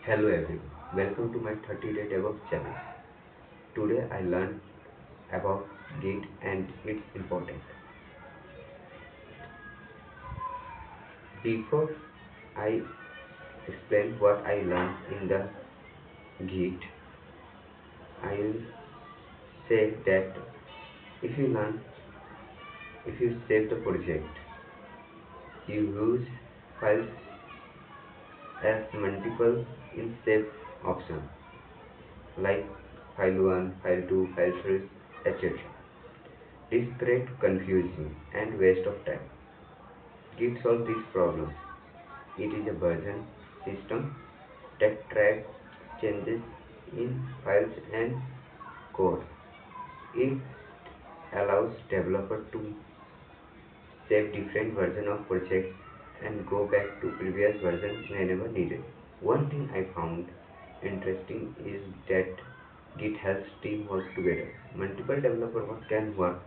Hello everyone, welcome to my 30-day DevOps challenge. Today I learned about Git and its importance. Before I explain what I learned in the Git, I will say that if you learn, if you save the project, you use files as multiple in save option like file 1, file 2, file 3, etc. This creates confusion and waste of time. Git solves this problem. It is a version system that tracks changes in files and code. It allows developers to save different versions of projects and go back to previous versions whenever needed. One thing I found interesting is that Git helps team work together. Multiple developers can work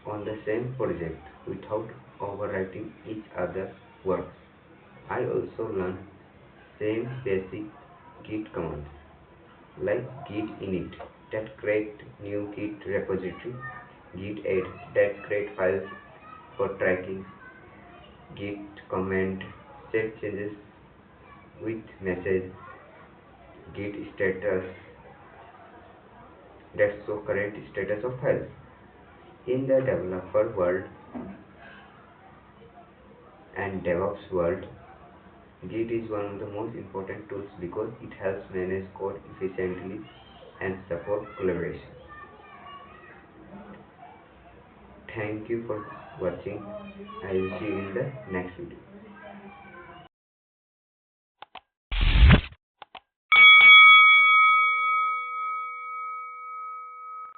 on the same project without overwriting each other's work. I also learned same basic Git commands like git init that create new Git repository, git add that create files for tracking, git comment save changes with message, git status that show current status of files. In the developer world and DevOps world, Git is one of the most important tools because it helps manage code efficiently and support collaboration. Thank you for watching. I will see you in the next video.